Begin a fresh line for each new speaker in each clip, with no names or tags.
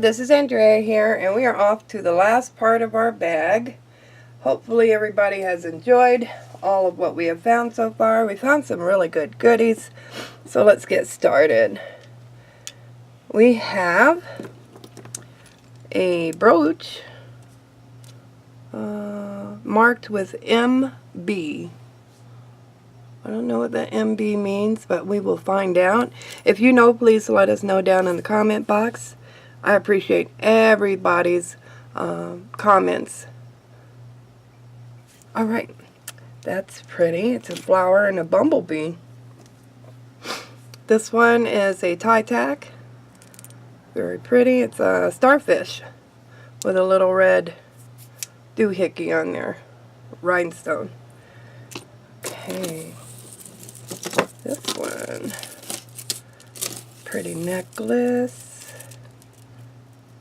this is Andrea here, and we are off to the last part of our bag. Hopefully everybody has enjoyed all of what we have found so far. We found some really good goodies, so let's get started. We have a brooch marked with MB. I don't know what that MB means, but we will find out. If you know, please let us know down in the comment box. I appreciate everybody's comments. Alright, that's pretty. It's a flower and a bumblebee. This one is a tie tack. Very pretty. It's a starfish with a little red doohickey on there. Rhinestone. Okay. This one. Pretty necklace.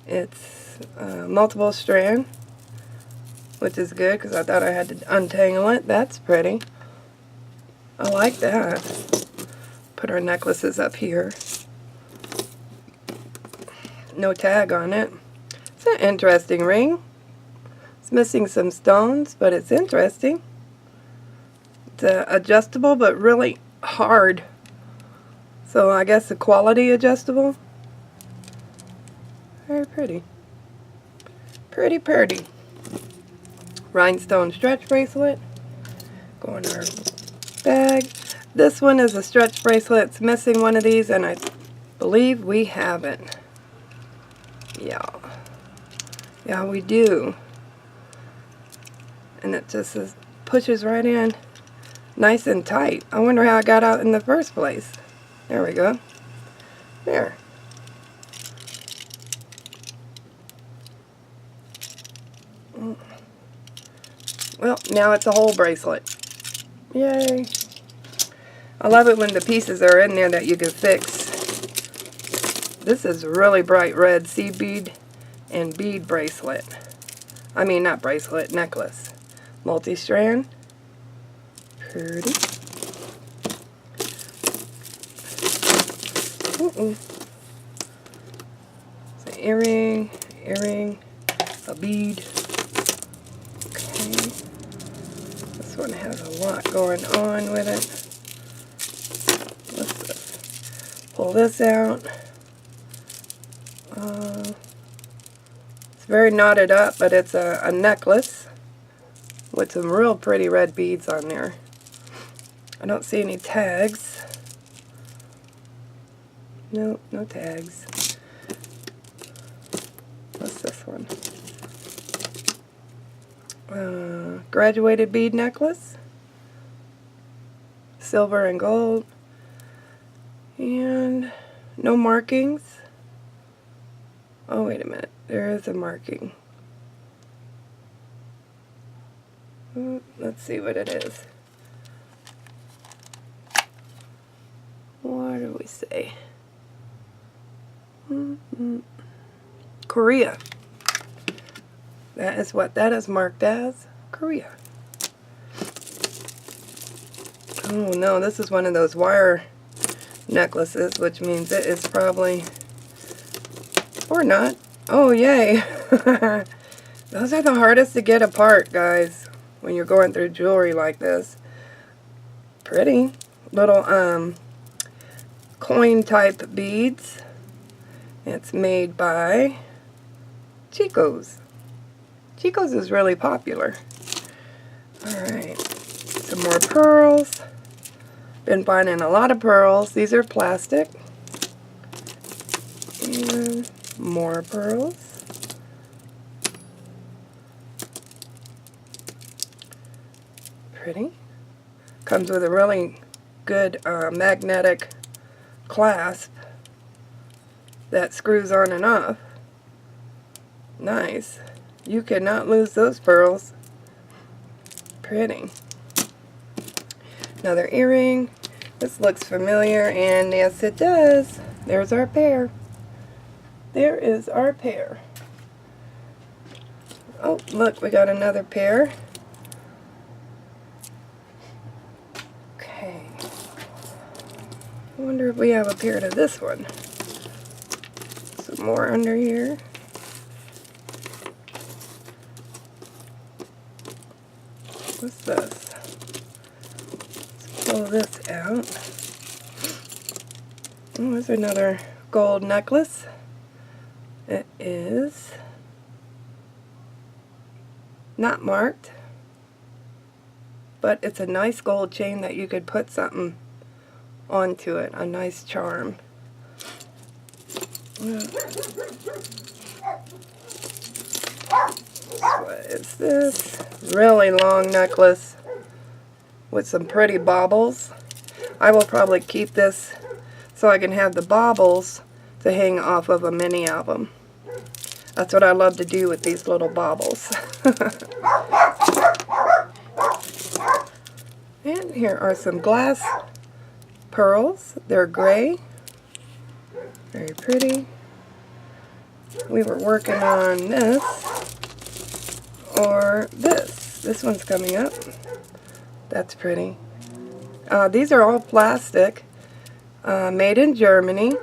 It's multiple strand, which is good because I thought I had to untangle it. That's pretty. I like that. Put our necklaces up here. No tag on it. It's an interesting ring. It's missing some stones, but it's interesting. It's adjustable, but really hard. So I guess the quality adjustable. Very pretty. Pretty pretty. Rhinestone stretch bracelet. Go in our bag. This one is a stretch bracelet. It's missing one of these, and I believe we have it. Yeah, we do. And it just pushes right in. Nice and tight. I wonder how it got out in the first place. There we go. There. Well, now it's a whole bracelet. Yay. I love it when the pieces are in there that you can fix. This is really bright red seed bead and bead bracelet. I mean, not bracelet, necklace. Multi-strand. Pretty. It's an earring, a bead. Okay. This one has a lot going on with it. Let's just pull this out. It's very knotted up, but it's a necklace with some real pretty red beads on there. I don't see any tags. No, no tags. What's this one? Graduated bead necklace. Silver and gold. And no markings. Oh, wait a minute. There is a marking. Let's see what it is. What do we say? Korea. That is what that is marked as. Korea. Oh no, this is one of those wire necklaces, which means it is probably, or not. Oh yay. Those are the hardest to get apart, guys, when you're going through jewelry like this. Pretty little coin type beads. It's made by Chico's. Chico's is really popular. Alright, some more pearls. Been finding a lot of pearls. These are plastic. And more pearls. Pretty. Comes with a really good magnetic clasp that screws on and off. Nice. You cannot lose those pearls. Pretty. Another earring. This looks familiar, and yes it does. There's our pair. There is our pair. Oh, look, we got another pair. Okay. I wonder if we have a pair to this one. Some more under here. What's this? Let's pull this out. Oh, there's another gold necklace. It is not marked, but it's a nice gold chain that you could put something onto it, a nice charm. What is this? Really long necklace with some pretty baubles. I will probably keep this so I can have the baubles to hang off of a mini album. That's what I love to do with these little baubles. And here are some glass pearls. They're gray. Very pretty. We were working on this or this. This one's coming up. That's pretty. These are all plastic. Made in Germany.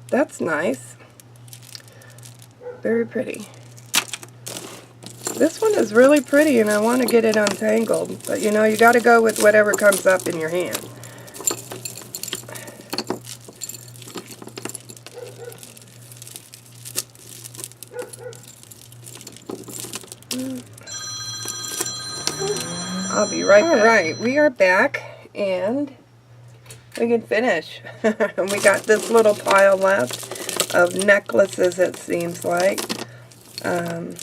That's nice. Very pretty. This one is really pretty and I want to get it untangled. But you know, you got to go with whatever comes up in your hand. I'll be right back. Alright, we are back and we can finish. We got this little pile left of necklaces, it seems like. A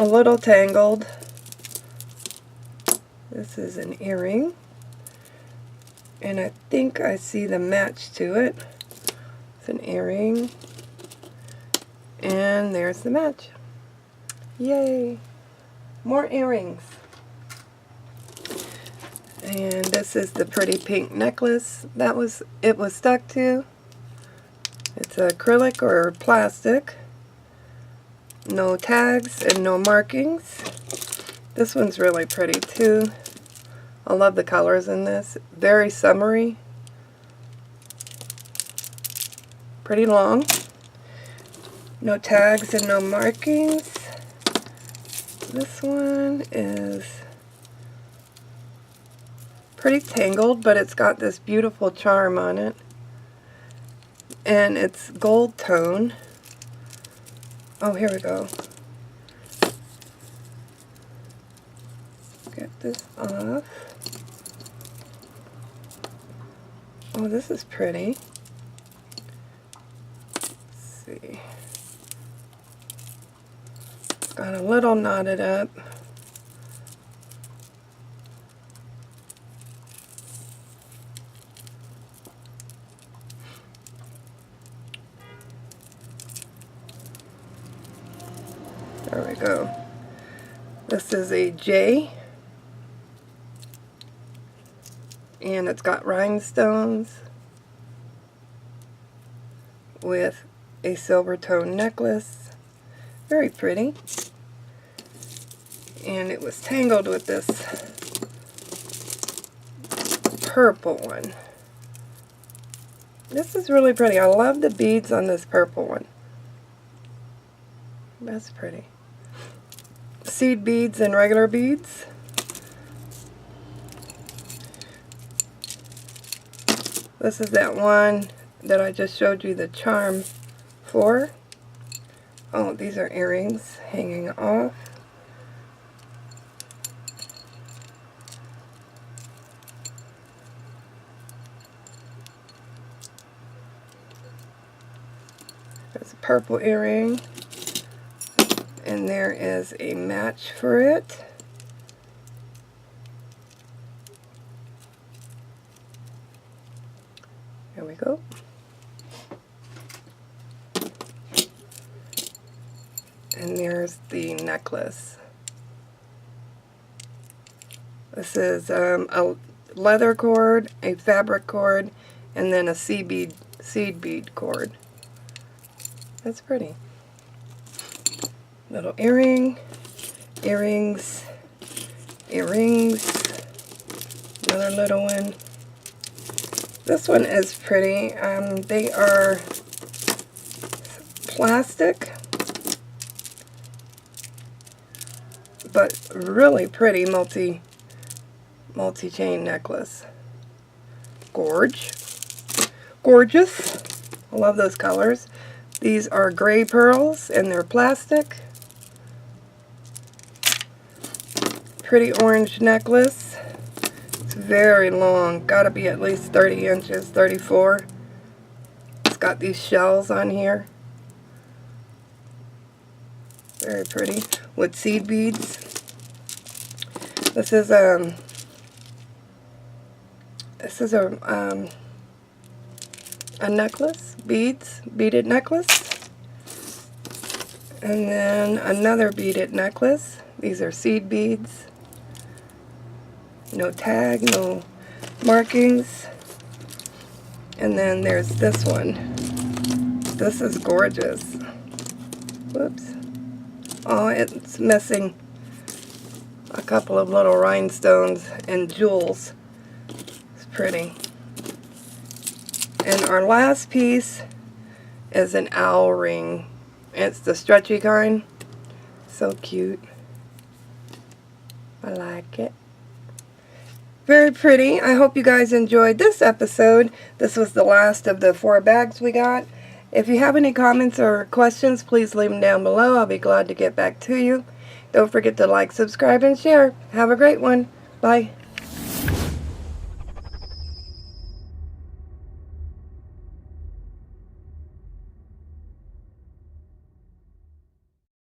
little tangled. This is an earring. And I think I see the match to it. It's an earring. And there's the match. Yay! More earrings. And this is the pretty pink necklace it was stuck to. It's acrylic or plastic. No tags and no markings. This one's really pretty too. I love the colors in this. Very summery. Pretty long. No tags and no markings. This one is pretty tangled, but it's got this beautiful charm on it. And it's gold tone. Oh, here we go. Get this off. Oh, this is pretty. Let's see. Got a little knotted up. There we go. This is a J. And it's got rhinestones with a silver tone necklace. Very pretty. And it was tangled with this purple one. This is really pretty. I love the beads on this purple one. That's pretty. Seed beads and regular beads. This is that one that I just showed you the charm for. Oh, these are earrings hanging off. There's a purple earring. And there is a match for it. There we go. And there's the necklace. This is a leather cord, a fabric cord, and then a seed bead cord. That's pretty. Little earring, earrings, earrings, another little one. This one is pretty. They are plastic. but really pretty multi-chain necklace. Gorgeous. I love those colors. These are gray pearls and they're plastic. Pretty orange necklace. It's very long. Gotta be at least 30 inches, 34. It's got these shells on here. Very pretty. With seed beads. This is a necklace, beaded necklace. And then another beaded necklace. These are seed beads. No tag, no markings. And then there's this one. This is gorgeous. Whoops. Oh, it's missing a couple of little rhinestones and jewels. It's pretty. And our last piece is an owl ring. It's the stretchy kind. So cute. I like it. Very pretty. I hope you guys enjoyed this episode. This was the last of the 4 bags we got. If you have any comments or questions, please leave them down below. I'll be glad to get back to you. Don't forget to like, subscribe, and share. Have a great one. Bye.